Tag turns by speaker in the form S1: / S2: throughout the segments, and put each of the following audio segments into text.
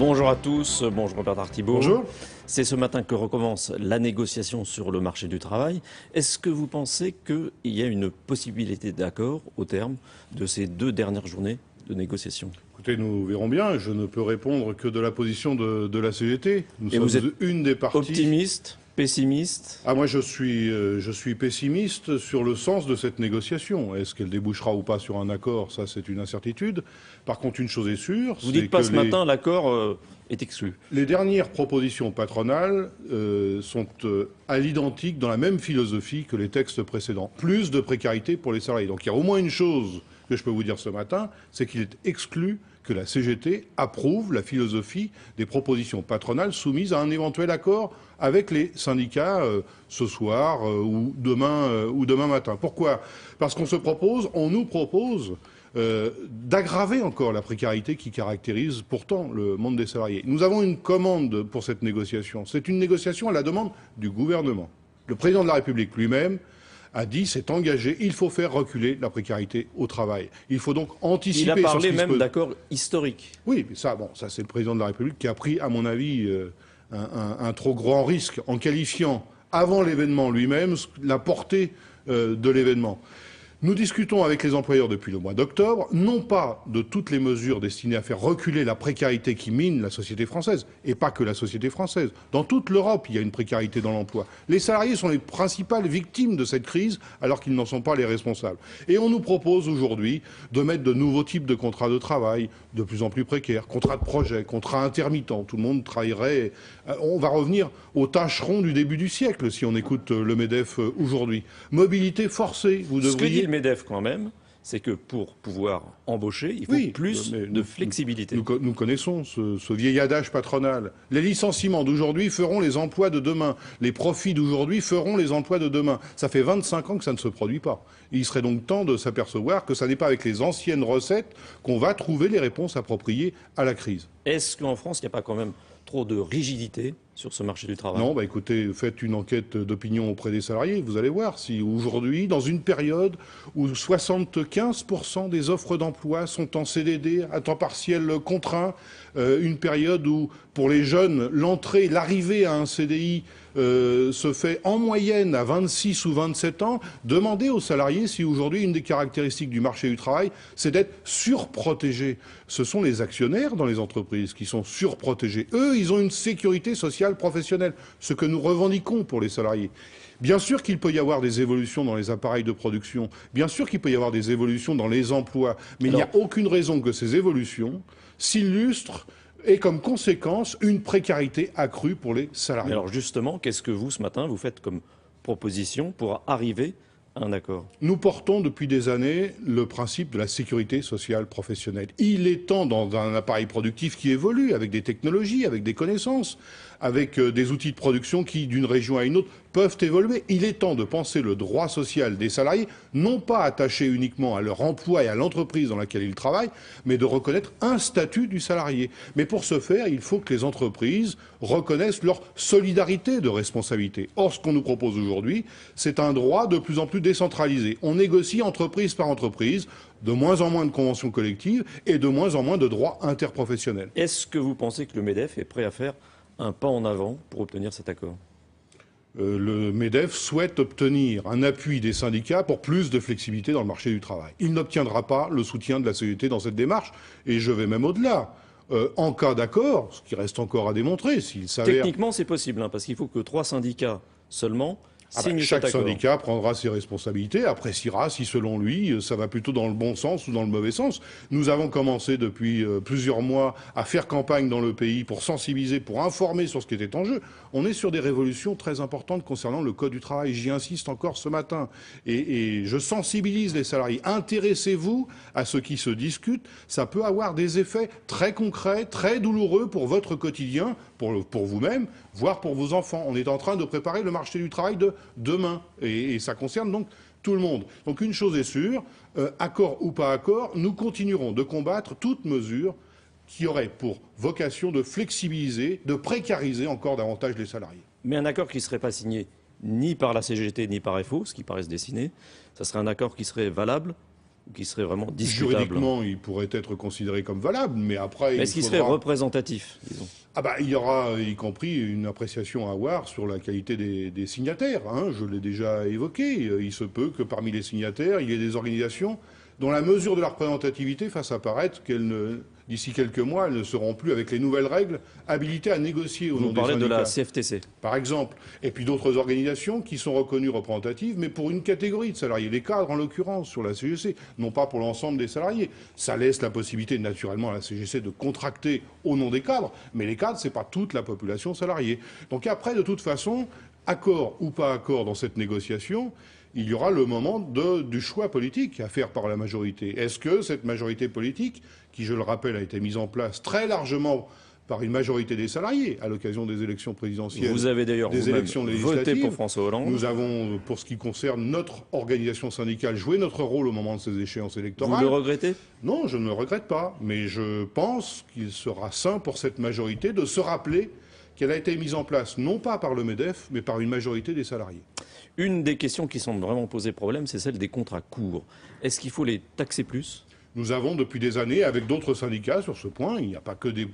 S1: Bonjour à tous, bonjour Bernard Thibault.
S2: Bonjour.
S1: C'est ce matin que recommence la négociation sur le marché du travail. Est-ce que vous pensez qu'il y a une possibilité d'accord au terme de ces 2 dernières journées de négociation?
S2: Écoutez, nous verrons bien. Je ne peux répondre que de la position de la CGT. Nous
S1: Et vous
S2: sommes
S1: êtes
S2: une des parties.
S1: Optimiste? Pessimiste?
S2: Ah, moi, je suis pessimiste sur le sens de cette négociation. Est-ce qu'elle débouchera ou pas sur un accord? Ça, c'est une incertitude. Par contre, une chose est sûre.
S1: Vous dites pas ce matin l'accord est exclu.
S2: Les dernières propositions patronales sont à l'identique dans la même philosophie que les textes précédents. Plus de précarité pour les salariés. Donc il y a au moins une chose que je peux vous dire ce matin, c'est qu'il est exclu que la CGT approuve la philosophie des propositions patronales soumises à un éventuel accord avec les syndicats ce soir ou demain matin. Pourquoi? Parce on nous propose d'aggraver encore la précarité qui caractérise pourtant le monde des salariés. Nous avons une commande pour cette négociation. C'est une négociation à la demande du gouvernement. Le président de la République lui-même a dit, s'est engagé, il faut faire reculer la précarité au travail. Il faut donc anticiper.
S1: Il a parlé
S2: sur ce qui
S1: même d'accord historique.
S2: Oui, mais ça c'est le président de la République qui a pris, à mon avis, un trop grand risque en qualifiant, avant l'événement lui-même, la portée de l'événement. Nous discutons avec les employeurs depuis le mois d'octobre, non pas de toutes les mesures destinées à faire reculer la précarité qui mine la société française, et pas que la société française. Dans toute l'Europe, il y a une précarité dans l'emploi. Les salariés sont les principales victimes de cette crise, alors qu'ils n'en sont pas les responsables. Et on nous propose aujourd'hui de mettre de nouveaux types de contrats de travail, de plus en plus précaires, contrats de projet, contrats intermittents. Tout le monde travaillerait. On va revenir aux tâcherons du début du siècle, si on écoute le MEDEF aujourd'hui. Mobilité forcée, vous devriez...
S1: MEDEF quand même, c'est que pour pouvoir embaucher, il faut plus de flexibilité.
S2: Nous connaissons ce vieil adage patronal. Les licenciements d'aujourd'hui feront les emplois de demain. Les profits d'aujourd'hui feront les emplois de demain. Ça fait 25 ans que ça ne se produit pas. Il serait donc temps de s'apercevoir que ça n'est pas avec les anciennes recettes qu'on va trouver les réponses appropriées à la crise.
S1: Est-ce qu'en France, il n'y a pas quand même trop de rigidité sur ce marché du travail?
S2: Non, écoutez, faites une enquête d'opinion auprès des salariés, vous allez voir si aujourd'hui, dans une période où 75% des offres d'emploi sont en CDD, à temps partiel contraint, une période où, pour les jeunes, l'arrivée à un CDI se fait en moyenne à 26 ou 27 ans, demandez aux salariés si aujourd'hui, une des caractéristiques du marché du travail, c'est d'être surprotégé. Ce sont les actionnaires dans les entreprises qui sont surprotégés. Eux, ils ont une sécurité sociale professionnelle, ce que nous revendiquons pour les salariés. Bien sûr qu'il peut y avoir des évolutions dans les appareils de production, bien sûr qu'il peut y avoir des évolutions dans les emplois, mais il n'y a aucune raison que ces évolutions s'illustrent et comme conséquence une précarité accrue pour les salariés.
S1: Mais alors justement, qu'est-ce que vous, ce matin, vous faites comme proposition pour arriver à un accord?
S2: Nous portons depuis des années le principe de la sécurité sociale professionnelle. Il est temps, dans un appareil productif qui évolue, avec des technologies, avec des connaissances, avec des outils de production qui, d'une région à une autre, peuvent évoluer. Il est temps de penser le droit social des salariés, non pas attaché uniquement à leur emploi et à l'entreprise dans laquelle ils travaillent, mais de reconnaître un statut du salarié. Mais pour ce faire, il faut que les entreprises reconnaissent leur solidarité de responsabilité. Or, ce qu'on nous propose aujourd'hui, c'est un droit de plus en plus décentralisé. On négocie entreprise par entreprise, de moins en moins de conventions collectives et de moins en moins de droits interprofessionnels.
S1: Est-ce que vous pensez que le MEDEF est prêt à faire un pas en avant pour obtenir cet accord?
S2: Le MEDEF souhaite obtenir un appui des syndicats pour plus de flexibilité dans le marché du travail. Il n'obtiendra pas le soutien de la CGT dans cette démarche, et je vais même au-delà. En cas d'accord, ce qui reste encore à démontrer, s'il s'avère...
S1: Techniquement, c'est possible, parce qu'il faut que 3 syndicats seulement signent cet
S2: chaque
S1: accord.
S2: syndicat prendra ses responsabilités, appréciera si, selon lui, ça va plutôt dans le bon sens ou dans le mauvais sens. Nous avons commencé depuis plusieurs mois à faire campagne dans le pays pour sensibiliser, pour informer sur ce qui était en jeu. On est sur des révolutions très importantes concernant le Code du travail. J'y insiste encore ce matin. Et je sensibilise les salariés. Intéressez-vous à ce qui se discute. Ça peut avoir des effets très concrets, très douloureux pour votre quotidien, pour vous-même, voire pour vos enfants. On est en train de préparer le marché du travail de demain. Et ça concerne donc tout le monde. Donc une chose est sûre, accord ou pas accord, nous continuerons de combattre toute mesure qui aurait pour vocation de flexibiliser, de précariser encore davantage les salariés.
S1: Mais un accord qui ne serait pas signé ni par la CGT ni par FO, ce qui paraît se dessiner, ça serait un accord qui serait valable ou qui serait vraiment discutable?
S2: Juridiquement, il pourrait être considéré comme valable, mais après...
S1: Est-ce qu'il serait représentatif, disons?
S2: Ah bah, il y aura, y compris, une appréciation à avoir sur la qualité des signataires. Hein, je l'ai déjà évoqué. Il se peut que parmi les signataires, il y ait des organisations dont la mesure de la représentativité fasse apparaître d'ici quelques mois, elles ne seront plus, avec les nouvelles règles, habilitées à négocier au nom des syndicats.
S1: Vous parlez de la CFTC.
S2: Par exemple. Et puis d'autres organisations qui sont reconnues représentatives, mais pour une catégorie de salariés. Les cadres, en l'occurrence, sur la CGC, non pas pour l'ensemble des salariés. Ça laisse la possibilité, naturellement, à la CGC de contracter au nom des cadres, mais les cadres, c'est pas toute la population salariée. Donc après, de toute façon, accord ou pas accord dans cette négociation, il y aura le moment du choix politique à faire par la majorité. Est-ce que cette majorité politique, qui, je le rappelle, a été mise en place très largement par une majorité des salariés à l'occasion des élections présidentielles,
S1: vous avez d'ailleurs
S2: des élections législatives,
S1: voté pour François Hollande.
S2: Nous avons, pour ce qui concerne notre organisation syndicale, joué notre rôle au moment de ces échéances électorales.
S1: Vous le regrettez?
S2: Non, je ne le regrette pas, mais je pense qu'il sera sain pour cette majorité de se rappeler qu'elle a été mise en place non pas par le MEDEF, mais par une majorité des salariés.
S1: Une des questions qui semble vraiment poser problème, c'est celle des contrats courts. Est-ce qu'il faut les taxer plus?
S2: Nous avons depuis des années, avec d'autres syndicats sur ce point, il n'y a pas que des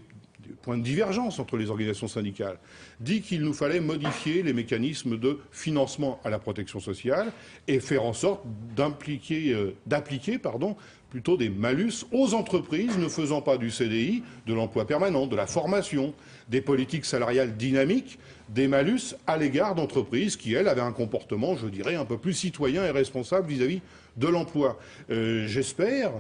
S2: points de divergence entre les organisations syndicales, dit qu'il nous fallait modifier les mécanismes de financement à la protection sociale et faire en sorte d'appliquer plutôt des malus aux entreprises ne faisant pas du CDI, de l'emploi permanent, de la formation, des politiques salariales dynamiques, des malus à l'égard d'entreprises qui, elles, avaient un comportement, je dirais, un peu plus citoyen et responsable vis-à-vis de l'emploi. J'espère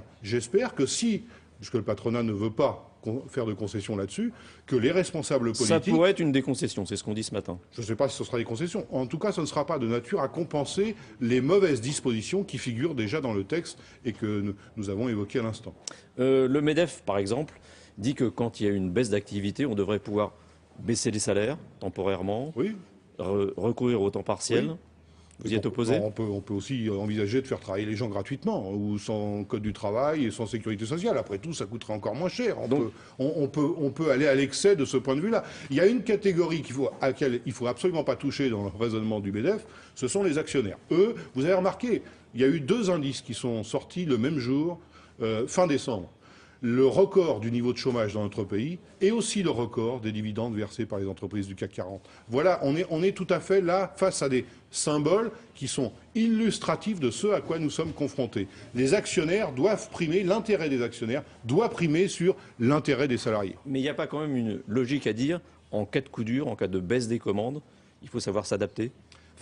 S2: que si, puisque le patronat ne veut pas faire de concessions là-dessus, que les responsables politiques...
S1: Ça pourrait être une des concessions, c'est ce qu'on dit ce matin.
S2: Je ne sais pas si ce sera des concessions. En tout cas, ce ne sera pas de nature à compenser les mauvaises dispositions qui figurent déjà dans le texte et que nous avons évoquées à l'instant.
S1: Le MEDEF, par exemple, dit que quand il y a une baisse d'activité, on devrait pouvoir baisser les salaires temporairement,
S2: oui.
S1: Recourir au temps partiel. Oui. Vous y êtes opposé?
S2: On peut aussi envisager de faire travailler les gens gratuitement, ou sans code du travail et sans sécurité sociale. Après tout, ça coûterait encore moins cher. On peut aller à l'excès de ce point de vue-là. Il y a une catégorie à laquelle il ne faut absolument pas toucher dans le raisonnement du MEDEF, ce sont les actionnaires. Eux, vous avez remarqué, il y a eu 2 indices qui sont sortis le même jour, fin décembre. Le record du niveau de chômage dans notre pays et aussi le record des dividendes versés par les entreprises du CAC 40. Voilà, on est tout à fait là face à des symboles qui sont illustratifs de ce à quoi nous sommes confrontés. Les actionnaires doivent primer, l'intérêt des actionnaires doit primer sur l'intérêt des salariés.
S1: Mais il n'y a pas quand même une logique à dire, en cas de coup dur, en cas de baisse des commandes, il faut savoir s'adapter?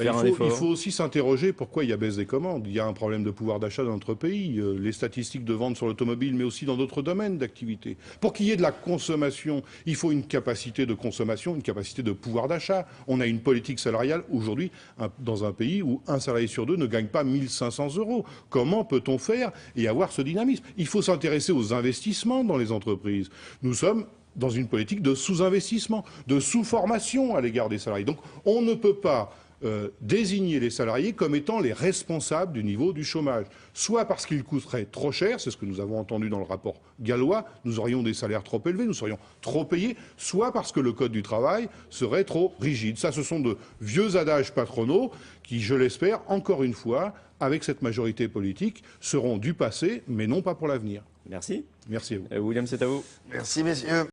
S2: Il faut aussi s'interroger pourquoi il y a baisse des commandes. Il y a un problème de pouvoir d'achat dans notre pays, les statistiques de vente sur l'automobile, mais aussi dans d'autres domaines d'activité. Pour qu'il y ait de la consommation, il faut une capacité de consommation, une capacité de pouvoir d'achat. On a une politique salariale aujourd'hui dans un pays où un salarié sur 2 ne gagne pas 1 500 €. Comment peut-on faire et avoir ce dynamisme? Il faut s'intéresser aux investissements dans les entreprises. Nous sommes dans une politique de sous-investissement, de sous-formation à l'égard des salariés. Donc on ne peut pas désigner les salariés comme étant les responsables du niveau du chômage. Soit parce qu'ils coûteraient trop cher, c'est ce que nous avons entendu dans le rapport gallois, nous aurions des salaires trop élevés, nous serions trop payés, soit parce que le Code du travail serait trop rigide. Ça, ce sont de vieux adages patronaux qui, je l'espère, encore une fois, avec cette majorité politique, seront du passé, mais non pas pour l'avenir.
S1: Merci.
S2: Merci à vous.
S1: William, c'est à vous.
S3: Merci, messieurs.